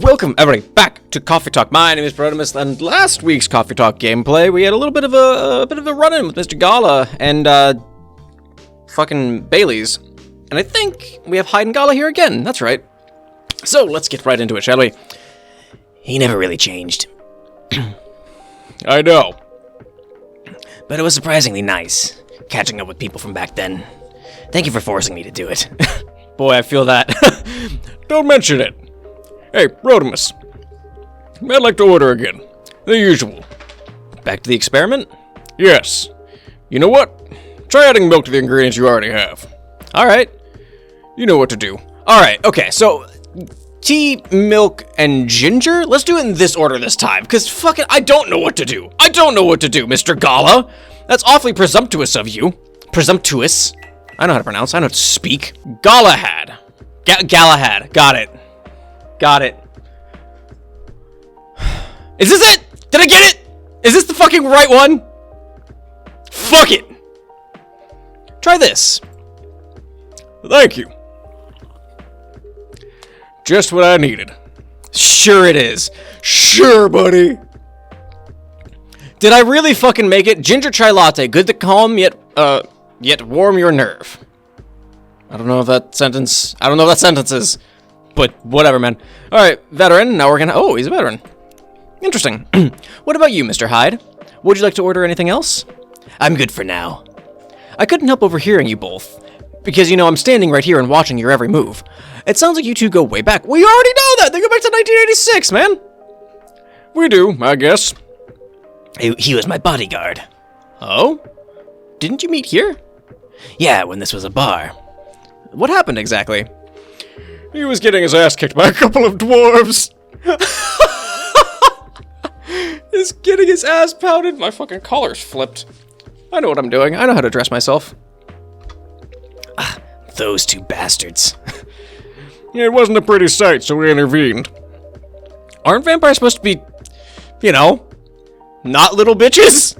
Welcome, everybody, back to Coffee Talk. My name is Protimus, and last week's Coffee Talk gameplay, we had a little bit of a run-in with Mr. Gala and, fucking Bailey's. And I think we have Hyde and Gala here again, that's right. So, let's get right into it, shall we? He never really changed. I know. But it was surprisingly nice, catching up with people from back then. Thank you for forcing me to do it. Boy, I feel that. Don't mention it. Hey, Rodimus. I'd like to order again. The usual. Back to the experiment? Yes. You know what? Try adding milk to the ingredients you already have. Alright. You know what to do. Alright, okay, so tea, milk, and ginger? Let's do it in this order this time, because fucking I don't know what to do. I don't know what to do, Mr. Gala. That's awfully presumptuous of you. Presumptuous. I know how to pronounce. I know how to speak. Galahad. Galahad. Got it. Got it. Is this it? Did I get it? Is this the fucking right one? Fuck it. Try this. Thank you. Just what I needed. Sure it is. Sure, buddy. Did I really fucking make it? Ginger chai latte, good to calm yet warm your nerve. I don't know if that sentence is, but whatever, man. Alright, veteran, now we're gonna, oh, he's a veteran. Interesting. What about you, Mr. Hyde? Would you like to order anything else? I'm good for now. I couldn't help overhearing you both, because, you know, I'm standing right here and watching your every move. It sounds like you two go way back. We already know that! They go back to 1986, man! We do, I guess. He was my bodyguard. Oh? Didn't you meet here? Yeah, when this was a bar. What happened exactly? He was getting his ass kicked by a couple of dwarves. He's getting his ass pounded. My fucking collar's flipped. I know what I'm doing. I know how to dress myself. Those two bastards. Yeah, it wasn't a pretty sight, so we intervened. Aren't vampires supposed to be, you know, not little bitches?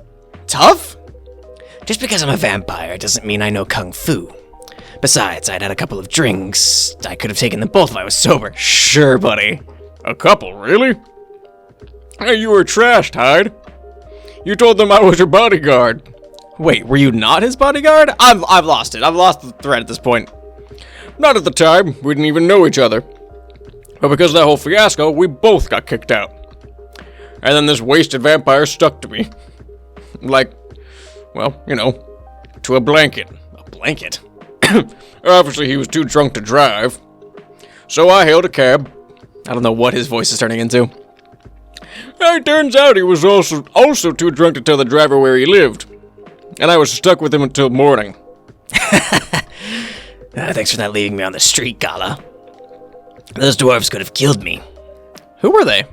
Tough? Just because I'm a vampire doesn't mean I know kung fu. Besides, I'd had a couple of drinks. I could have taken them both if I was sober. Sure, buddy. A couple, really? Hey, you were trashed, Hyde. You told them I was your bodyguard. Wait, were you not his bodyguard? I've lost it. I've lost the thread at this point. Not at the time. We didn't even know each other. But because of that whole fiasco, we both got kicked out. And then this wasted vampire stuck to me. Like, well, you know, to a blanket. A blanket? Obviously, he was too drunk to drive. So I hailed a cab. I don't know what his voice is turning into. It turns out he was also too drunk to tell the driver where he lived. And I was stuck with him until morning. Thanks for not leaving me on the street, Gala. Those dwarves could have killed me. Who were they?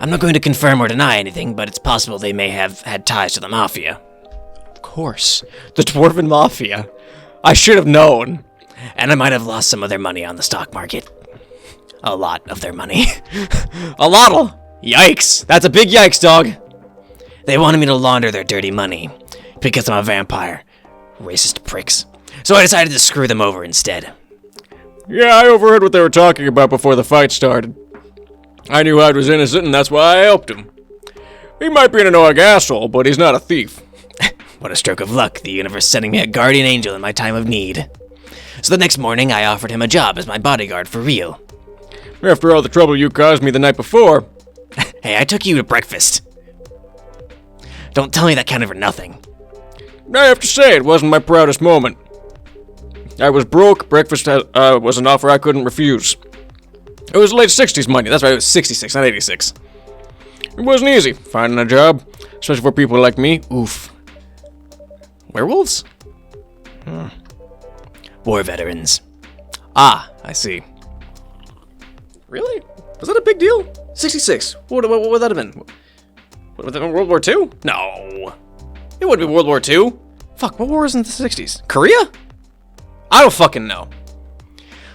I'm not going to confirm or deny anything, but it's possible they may have had ties to the Mafia. Of course. The Dwarven Mafia. I should have known. And I might have lost some of their money on the stock market. A lot of their money. A lot. Yikes. That's a big yikes, dog. They wanted me to launder their dirty money because I'm a vampire. Racist pricks. So I decided to screw them over instead. Yeah, I overheard what they were talking about before the fight started. I knew Hyde was innocent, and that's why I helped him. He might be an annoying asshole, but he's not a thief. What a stroke of luck, the universe sending me a guardian angel in my time of need. So the next morning, I offered him a job as my bodyguard for real. After all the trouble you caused me the night before. Hey, I took you to breakfast. Don't tell me that counted for nothing. I have to say, it wasn't my proudest moment. I was broke, breakfast was an offer I couldn't refuse. It was late 60s money, that's right, it was 66, not 86. It wasn't easy, finding a job, especially for people like me. Oof. Werewolves? War veterans. Ah, I see. Really? Was that a big deal? 66. What would that have been? World War II? No. It wouldn't be World War II. Fuck, what war was in the 60s? Korea? I don't fucking know.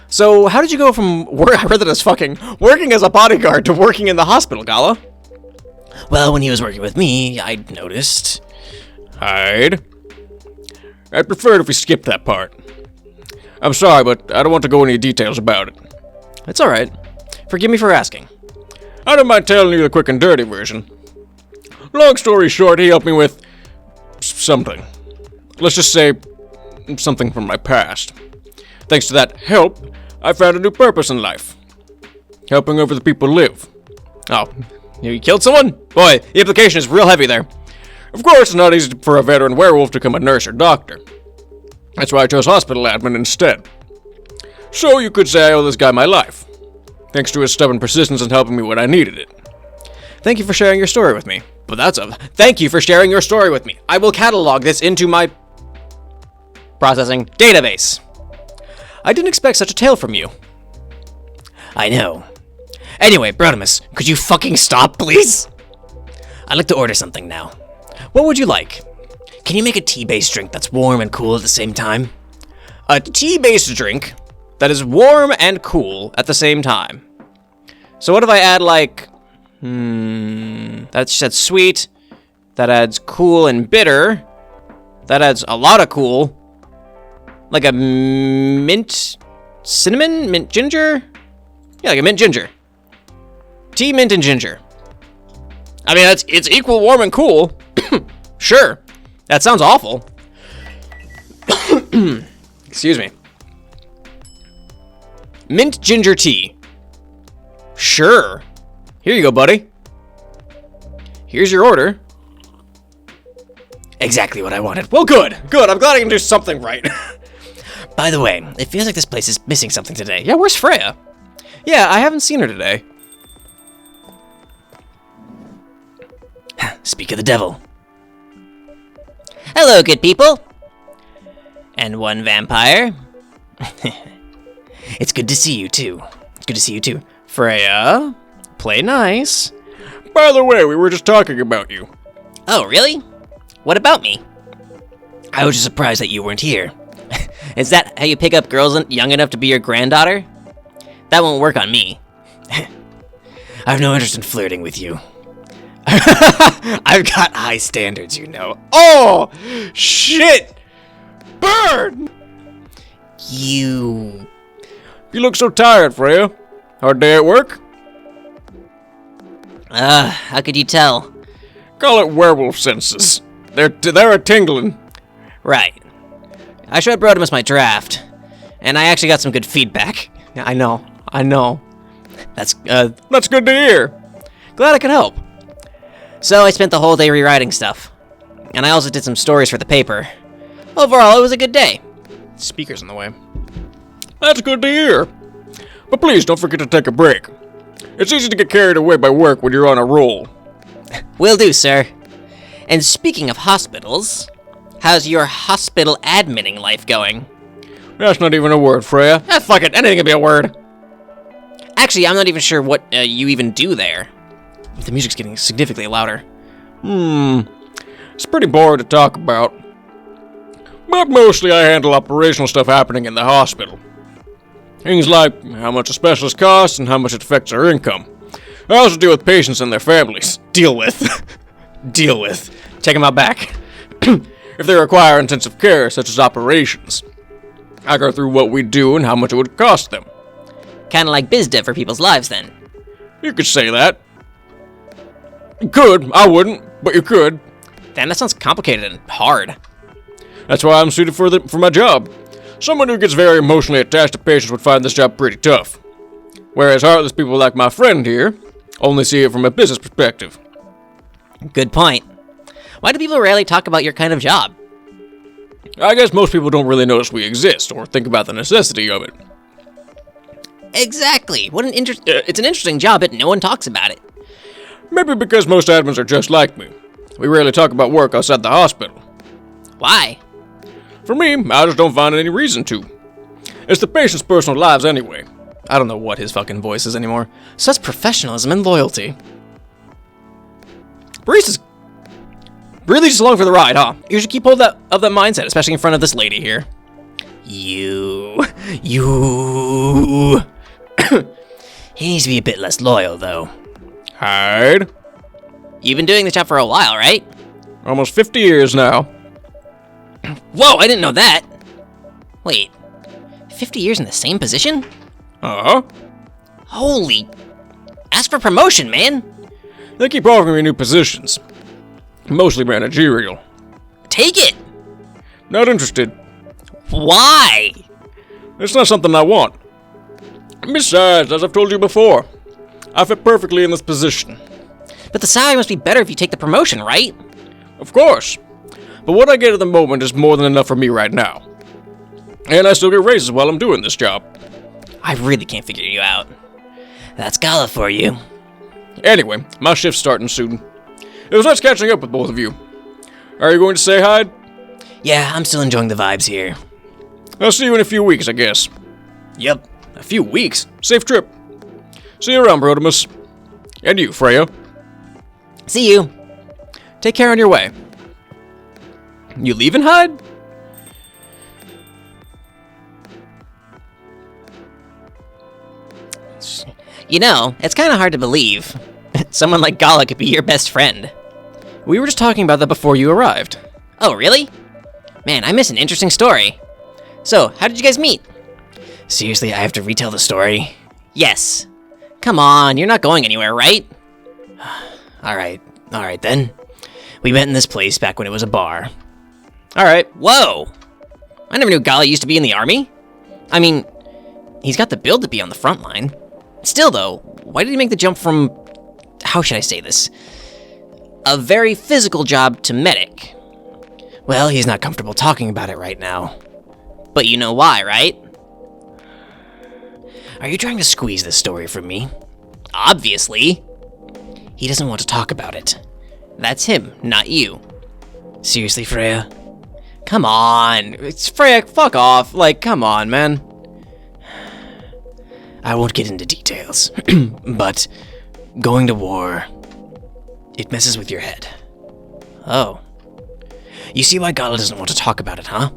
So, how did you go from I read that as fucking working as a bodyguard to working in the hospital, Gala? Well, when he was working with me, I noticed. Hyde? I'd prefer it if we skipped that part. I'm sorry, but I don't want to go into details about it. It's alright. Forgive me for asking. I don't mind telling you the quick and dirty version. Long story short, he helped me with something. Let's just say something from my past. Thanks to that help, I found a new purpose in life. Helping other people live. Oh, you killed someone? Boy, the implication is real heavy there. Of course, it's not easy for a veteran werewolf to become a nurse or doctor. That's why I chose hospital admin instead. So you could say I owe this guy my life. Thanks to his stubborn persistence in helping me when I needed it. Thank you for sharing your story with me. Thank you for sharing your story with me. I will catalog this into my processing database. I didn't expect such a tale from you. I know. Anyway, Brotimus, could you fucking stop, please? I'd like to order something now. What would you like? Can you make a tea-based drink that's warm and cool at the same time? A tea-based drink that is warm and cool at the same time. So what if I add like... That's sweet. That adds cool and bitter. That adds a lot of cool. Like a mint... cinnamon? Mint ginger? Yeah, like a mint ginger. Tea, mint, and ginger. I mean, it's equal warm and cool. Sure. That sounds awful. Excuse me. Mint ginger tea. Sure. Here you go, buddy. Here's your order. Exactly what I wanted. Well, good. Good. I'm glad I can do something right. By the way, it feels like this place is missing something today. Yeah, where's Freya? Yeah, I haven't seen her today. Speak of the devil. Hello, good people. And one vampire. It's good to see you, too. It's good to see you, too. Freya, play nice. By the way, we were just talking about you. Oh, really? What about me? I was just surprised that you weren't here. Is that how you pick up girls young enough to be your granddaughter? That won't work on me. I have no interest in flirting with you. I've got high standards, you know. Oh, shit! Burn! You look so tired, Freya. Hard day at work? How could you tell? Call it werewolf senses. They're a-tingling. Right. I showed Brotimus my draft, and I actually got some good feedback. Yeah, I know. That's good to hear. Glad I could help. So I spent the whole day rewriting stuff. And I also did some stories for the paper. Overall, it was a good day. Speaker's in the way. That's good to hear. But please don't forget to take a break. It's easy to get carried away by work when you're on a roll. Will do, sir. And speaking of hospitals, how's your hospital adminning life going? That's not even a word, Freya. Fuck it, anything can be a word. Actually, I'm not even sure what you even do there. The music's getting significantly louder. It's pretty boring to talk about. But mostly I handle operational stuff happening in the hospital. Things like how much a specialist costs and how much it affects our income. I also deal with patients and their families. Deal with. Take them out back. If they require intensive care, such as operations. I go through what we do and how much it would cost them. Kinda like biz dev for people's lives, then. You could say that. You could. I wouldn't, but you could. Damn, that sounds complicated and hard. That's why I'm suited for my job. Someone who gets very emotionally attached to patients would find this job pretty tough. Whereas heartless people like my friend here only see it from a business perspective. Good point. Why do people rarely talk about your kind of job? I guess most people don't really notice we exist or think about the necessity of it. Exactly. It's an interesting job, but no one talks about it. Maybe because most admins are just like me. We rarely talk about work outside the hospital. Why? For me, I just don't find any reason to. It's the patient's personal lives anyway. I don't know what his fucking voice is anymore. Such professionalism and loyalty. Barista's really just along for the ride, huh? You should keep hold of that mindset, especially in front of this lady here. You. He needs to be a bit less loyal, though. Hyde? You've been doing this job for a while, right? Almost 50 years now. Whoa, I didn't know that. Wait, 50 years in the same position? Uh-huh. Holy... Ask for promotion, man. They keep offering me new positions. Mostly managerial. Take it. Not interested. Why? It's not something I want. Besides, as I've told you before, I fit perfectly in this position. But the salary must be better if you take the promotion, right? Of course. But what I get at the moment is more than enough for me right now. And I still get raises while I'm doing this job. I really can't figure you out. That's Gala for you. Anyway, my shift's starting soon. It was nice catching up with both of you. Are you going to say hi? Yeah, I'm still enjoying the vibes here. I'll see you in a few weeks, I guess. Yep, a few weeks. Safe trip. See you around, Brotimus. And you, Freya. See you. Take care on your way. You leaving, Hyde? You know, it's kind of hard to believe. Someone like Gala could be your best friend. We were just talking about that before you arrived. Oh, really? Man, I missed an interesting story. So, how did you guys meet? Seriously, I have to retell the story? Yes. Come on, you're not going anywhere, right? Alright then. We met in this place back when it was a bar. Alright. Whoa! I never knew Gala used to be in the army. I mean, he's got the build to be on the front line. Still though, why did he make the jump from, how should I say this? A very physical job to medic. Well, he's not comfortable talking about it right now. But you know why, right? Are you trying to squeeze this story from me? Obviously. He doesn't want to talk about it. That's him, not you. Seriously, Freya? Come on. It's Freya, fuck off. Like, come on, man. I won't get into details, but going to war, it messes with your head. Oh. You see why Gala doesn't want to talk about it, huh?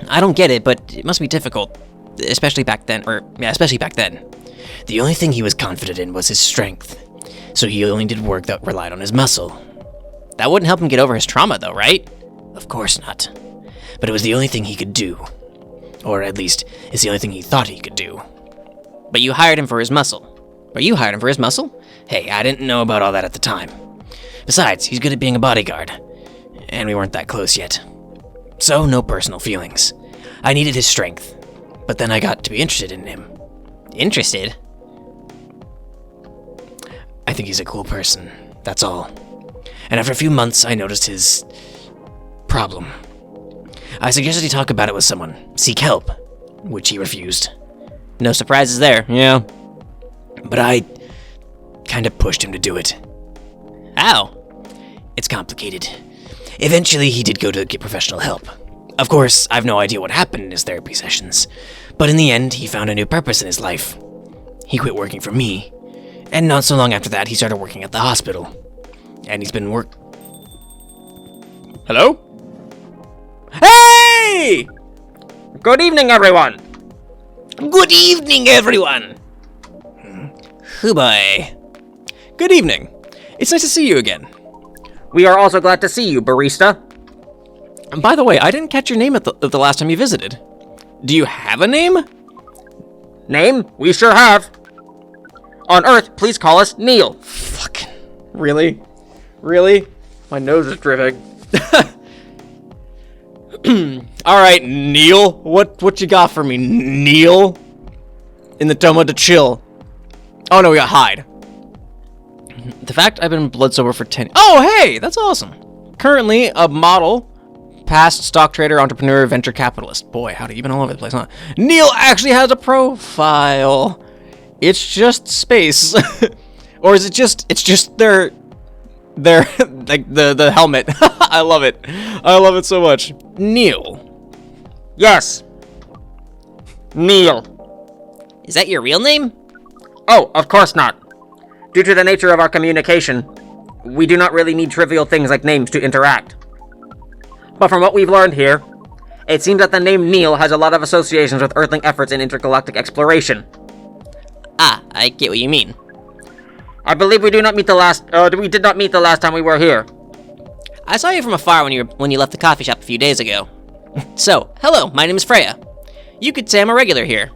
I don't get it, but it must be difficult, especially back then. The only thing he was confident in was his strength, so he only did work that relied on his muscle. That wouldn't help him get over his trauma, though, right? Of course not. But it was the only thing he could do. Or at least, it's the only thing he thought he could do. But you hired him for his muscle. Or you hired him for his muscle? Hey, I didn't know about all that at the time. Besides, he's good at being a bodyguard. And we weren't that close yet. So, no personal feelings. I needed his strength. But then I got to be interested in him. Interested? I think he's a cool person. That's all. And after a few months, I noticed his problem. I suggested he talk about it with someone, seek help, which he refused. No surprises there. Yeah. But I kind of pushed him to do it. How? It's complicated. Eventually, he did go to get professional help. Of course, I've no idea what happened in his therapy sessions, but in the end, he found a new purpose in his life. He quit working for me, and not so long after that, he started working at the hospital. And he's been Hello? Hey! Good evening, everyone. Good evening, everyone! Hubai. Good evening. It's nice to see you again. We are also glad to see you, barista. And by the way, I didn't catch your name at the last time you visited. Do you have a name? Name? We sure have. On Earth, please call us Neil. Fucking. Really? Really? My nose is dripping. Alright, Neil. What you got for me, Neil? In the Toma to chill. Oh no, we got Hyde. The fact I've been blood sober for 10... Oh, hey! That's awesome. Currently, a model, past stock trader, entrepreneur, venture capitalist. Boy, how'd you been all over the place, huh? Neil actually has a profile. It's just space. Or is it just... It's just their like, the helmet. I love it. I love it so much. Neil. Yes. Neil. Is that your real name? Oh, of course not. Due to the nature of our communication, we do not really need trivial things like names to interact. But from what we've learned here, it seems that the name Neil has a lot of associations with earthling efforts in intergalactic exploration. Ah, I get what you mean. I believe we did not meet the last time we were here. I saw you from afar when you left the coffee shop a few days ago. So, hello, my name is Freya. You could say I'm a regular here.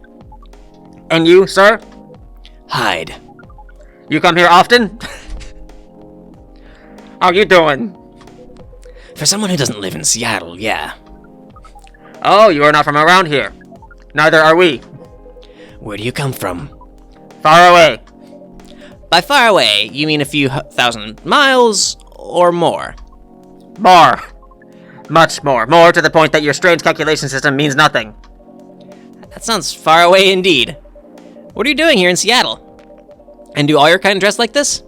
And you, sir? Hyde. You come here often? How you doing? For someone who doesn't live in Seattle, yeah. Oh, you are not from around here. Neither are we. Where do you come from? Far away. By far away, you mean a few thousand miles or more? More. Much more. More to the point that your strange calculation system means nothing. That sounds far away indeed. What are you doing here in Seattle? And do all your kind dress like this?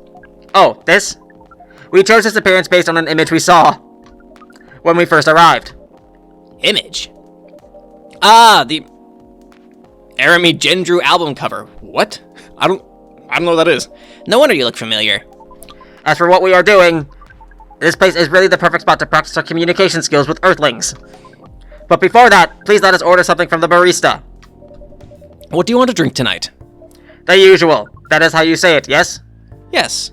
Oh, this? We chose this appearance based on an image we saw when we first arrived. Image? Ah, the Arami Gendrew album cover. What? I don't know what that is. No wonder you look familiar. As for what we are doing, this place is really the perfect spot to practice our communication skills with Earthlings. But before that, please let us order something from the barista. What do you want to drink tonight? The usual. That is how you say it, yes? Yes.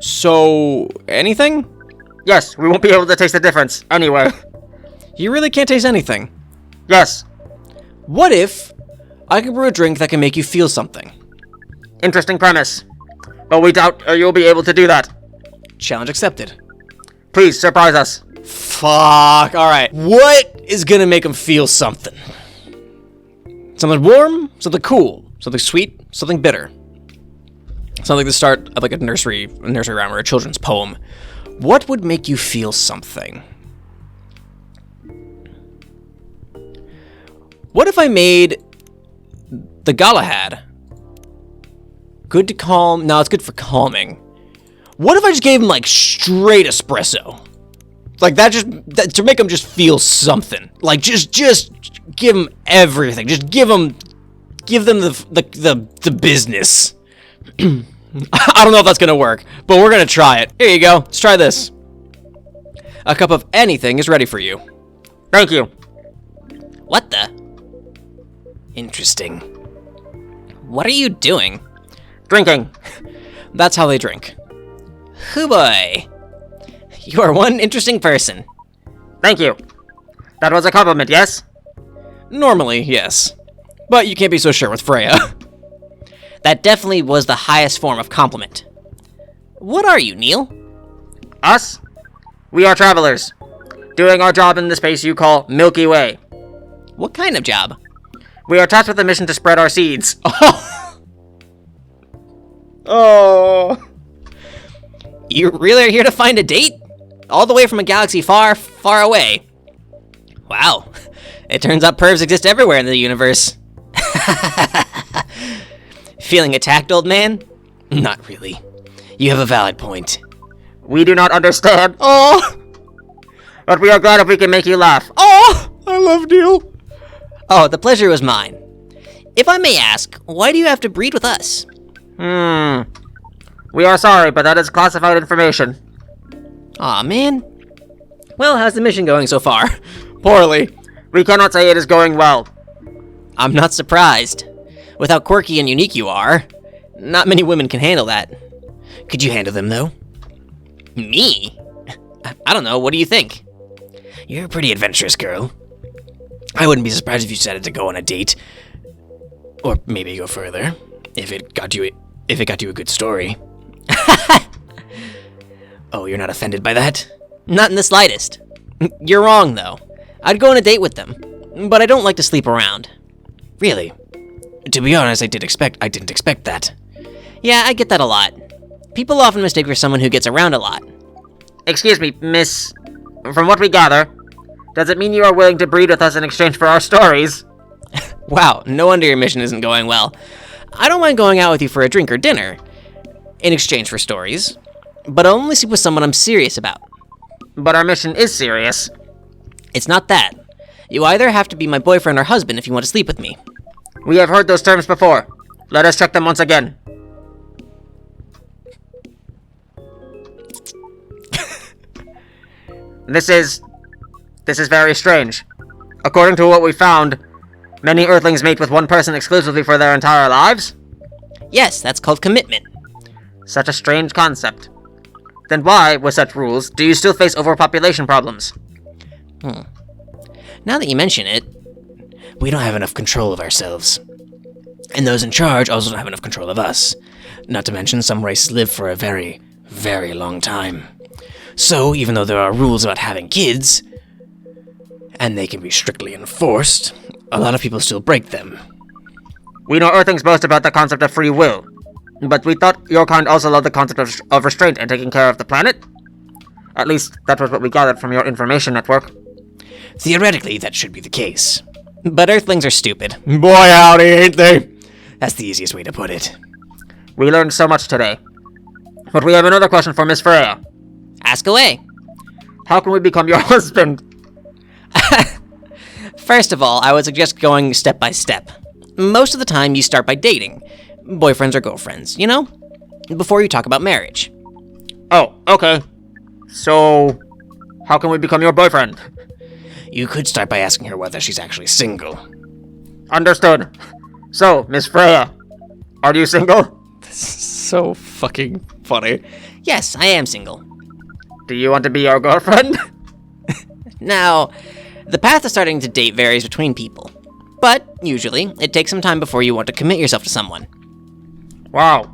So, anything? Yes, we won't be able to taste the difference. Anyway. You really can't taste anything. Yes. What if I could brew a drink that can make you feel something? Interesting premise. But we doubt you'll be able to do that. Challenge accepted. Please, surprise us. Fuck. Alright. What is gonna make them feel something? Something warm, something cool, something sweet, something bitter. Something like the start of like a nursery rhyme or a children's poem. What would make you feel something? What if I made the Galahad good to calm? No, it's good for calming. What if I just gave him like straight espresso? Like that to make them just feel something. Like just give them everything. Just give them the business. I don't know if that's gonna work, but we're gonna try it. Here you go. Let's try this. A cup of anything is ready for you. Thank you. What the? Interesting. What are you doing? Drinking. That's how they drink. Hoo boy. You are one interesting person. Thank you. That was a compliment, yes? Normally, yes. But you can't be so sure with Freya. That definitely was the highest form of compliment. What are you, Neil? Us? We are travelers. Doing our job in the space you call Milky Way. What kind of job? We are tasked with a mission to spread our seeds. Oh. You really are here to find a date? All the way from a galaxy far, far away. Wow. It turns out pervs exist everywhere in the universe. Feeling attacked, old man? Not really. You have a valid point. We do not understand. Oh. But we are glad if we can make you laugh. Oh. I love Neil. Oh, the pleasure was mine. If I may ask, why do you have to breed with us? We are sorry, but that is classified information. Aw, man. Well, how's the mission going so far? Poorly. We cannot say it is going well. I'm not surprised. With how quirky and unique you are, not many women can handle that. Could you handle them, though? Me? I don't know, what do you think? You're a pretty adventurous girl. I wouldn't be surprised if you decided to go on a date. Or maybe go further. If it got you a good story. Oh, you're not offended by that? Not in the slightest. You're wrong, though. I'd go on a date with them, but I don't like to sleep around. Really? To be honest, I didn't expect that. Yeah, I get that a lot. People often mistake for someone who gets around a lot. Excuse me, miss. From what we gather, does it mean you are willing to breed with us in exchange for our stories? Wow, no wonder your mission isn't going well. I don't mind going out with you for a drink or dinner, in exchange for stories, but I'll only sleep with someone I'm serious about. But our mission is serious. It's not that. You either have to be my boyfriend or husband if you want to sleep with me. We have heard those terms before. Let us check them once again. This is very strange. According to what we found, many Earthlings mate with one person exclusively for their entire lives? Yes, that's called commitment. Such a strange concept. Then why, with such rules, do you still face overpopulation problems? Now that you mention it, We don't have enough control of ourselves. And those in charge also don't have enough control of us. Not to mention, some races live for a very, very long time. So, even though there are rules about having kids, and they can be strictly enforced, a lot of people still break them. We know Earthlings boast about the concept of free will, but we thought your kind also loved the concept of restraint and taking care of the planet? At least, that was what we gathered from your information network. Theoretically, that should be the case. But Earthlings are stupid. Boy, howdy, ain't they? That's the easiest way to put it. We learned so much today. But we have another question for Miss Freya. Ask away. How can we become your husband? First of all, I would suggest going step by step. Most of the time, you start by dating. Boyfriends or girlfriends, you know? Before you talk about marriage. Oh, okay. So, how can we become your boyfriend? You could start by asking her whether she's actually single. Understood. So, Miss Freya, are you single? So fucking funny. Yes, I am single. Do you want to be your girlfriend? Now, the path to starting to date varies between people. But, usually, it takes some time before you want to commit yourself to someone. Wow.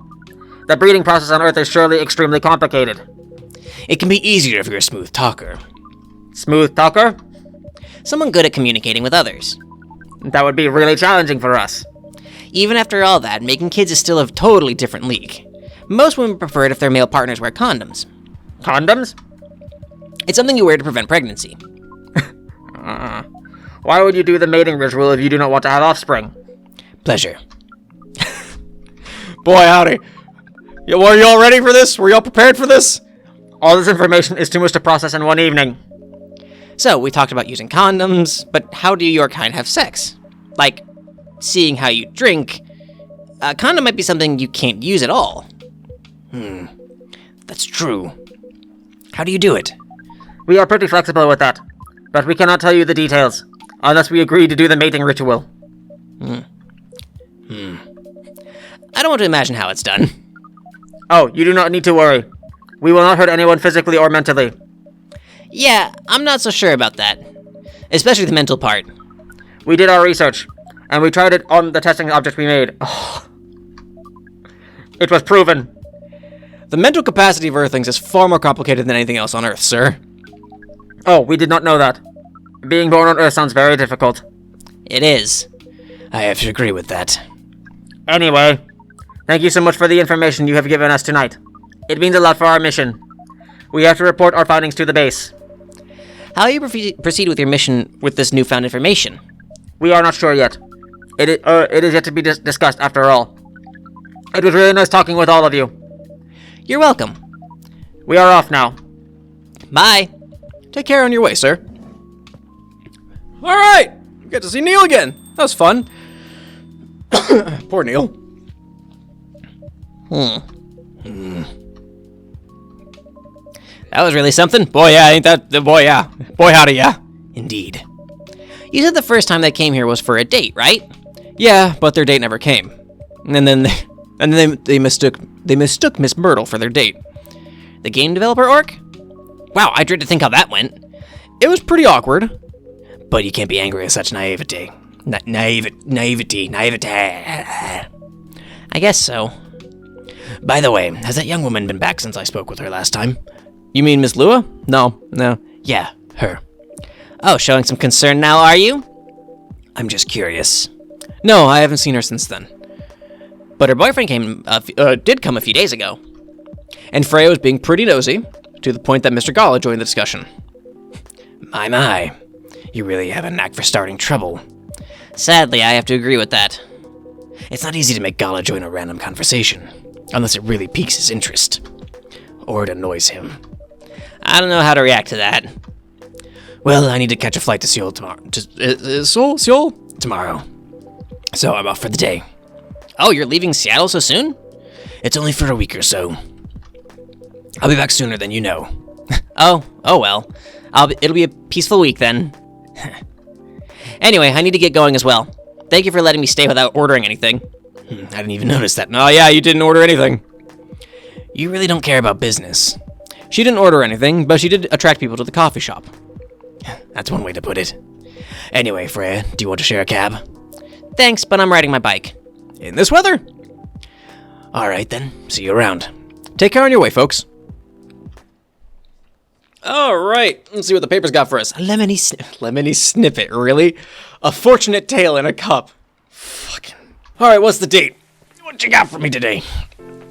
The breeding process on Earth is surely extremely complicated. It can be easier if you're a smooth talker. Smooth talker? Someone good at communicating with others. That would be really challenging for us. Even after all that, making kids is still a totally different league. Most women prefer it if their male partners wear condoms. Condoms? It's something you wear to prevent pregnancy. Why would you do the mating ritual if you do not want to have offspring? Pleasure. Boy, howdy. Were y'all ready for this? Were y'all prepared for this? All this information is too much to process in one evening. So, we talked about using condoms, but how do your kind have sex? Like, seeing how you drink, a condom might be something you can't use at all. That's true. How do you do it? We are pretty flexible with that, but we cannot tell you the details, unless we agree to do the mating ritual. I don't want to imagine how it's done. Oh, you do not need to worry. We will not hurt anyone physically or mentally. Yeah, I'm not so sure about that. Especially the mental part. We did our research, and we tried it on the testing object we made. It was proven. The mental capacity of Earthlings is far more complicated than anything else on Earth, sir. Oh, we did not know that. Being born on Earth sounds very difficult. It is. I have to agree with that. Anyway, thank you so much for the information you have given us tonight. It means a lot for our mission. We have to report our findings to the base. How will you proceed with your mission with this newfound information? We are not sure yet. It is yet to be discussed after all. It was really nice talking with all of you. You're welcome. We are off now. Bye. Take care on your way, sir. All right, we get to see Neil again. That was fun. Poor Neil. That was really something. Boy, yeah, ain't that the boy? Yeah, boy, howdy, yeah. Indeed. You said the first time they came here was for a date, right? Yeah, but their date never came. And then they mistook Miss Myrtle for their date. The game developer orc? Wow, I dread to think how that went. It was pretty awkward. But you can't be angry at such naivety. Naivety. I guess so. By the way, has that young woman been back since I spoke with her last time? You mean Miss Lua? No. Yeah, her. Oh, showing some concern now, are you? I'm just curious. No, I haven't seen her since then. But her boyfriend did come a few days ago. And Freya was being pretty nosy, to the point that Mr. Gala joined the discussion. My. You really have a knack for starting trouble. Sadly, I have to agree with that. It's not easy to make Gala join a random conversation, unless it really piques his interest. Or it annoys him. I don't know how to react to that. Well, I need to catch a flight to Seoul tomorrow. Seoul? Tomorrow. So I'm off for the day. Oh, you're leaving Seattle so soon? It's only for a week or so. I'll be back sooner than you know. Oh well. It'll be a peaceful week then. Anyway, I need to get going as well. Thank you for letting me stay without ordering anything. I didn't even notice that. Oh yeah, you didn't order anything. You really don't care about business. She didn't order anything, but she did attract people to the coffee shop. That's one way to put it. Anyway, Freya, do you want to share a cab? Thanks, but I'm riding my bike. In this weather? Alright then, see you around. Take care on your way, folks. All right, let's see what the paper's got for us. Lemony snippet, really? A fortunate tale in a cup. Fucking. All right, what's the date? What you got for me today?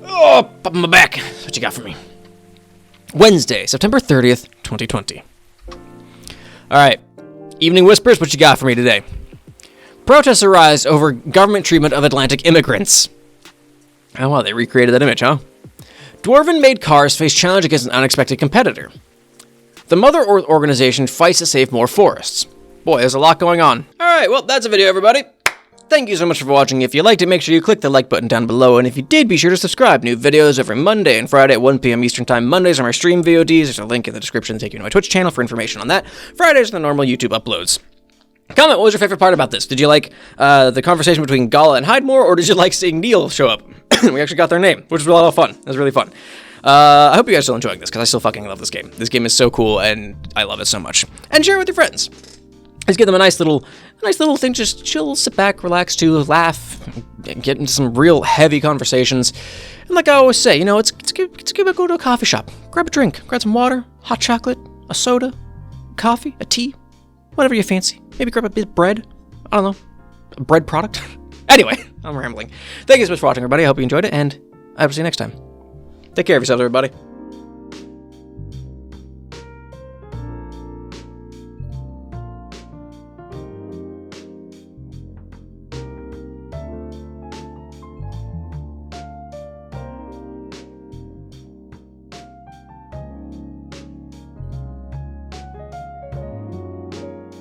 Oh, up my back. What you got for me? Wednesday, September 30th, 2020. All right, Evening Whispers, what you got for me today? Protests arise over government treatment of Atlantic immigrants. Oh, wow, they recreated that image, huh? Dwarven-made cars face challenge against an unexpected competitor. The Mother Earth organization fights to save more forests. Boy, there's a lot going on. All right, well, that's a video, everybody. Thank you so much for watching. If you liked it, make sure you click the like button down below. And if you did, be sure to subscribe. New videos every Monday and Friday at 1 p.m. Eastern Time. Mondays are my stream VODs. There's a link in the description to take you to my Twitch channel for information on that. Fridays are the normal YouTube uploads. Comment, what was your favorite part about this? Did you like the conversation between Gala and Hyde more, or did you like seeing Neil show up? We actually got their name, which was a lot of fun. It was really fun. I hope you guys are still enjoying this, because I still fucking love this game. This game is so cool, and I love it so much. And share it with your friends. Let's give them a nice little thing. Just chill, sit back, relax, to laugh, get into some real heavy conversations. And like I always say, you know, it's good to go to a coffee shop, grab a drink, grab some water, hot chocolate, a soda, coffee, a tea, whatever you fancy. Maybe grab a bit of bread. I don't know, a bread product. Anyway, I'm rambling. Thank you so much for watching, everybody. I hope you enjoyed it, and I will see you next time. Take care of yourselves, everybody.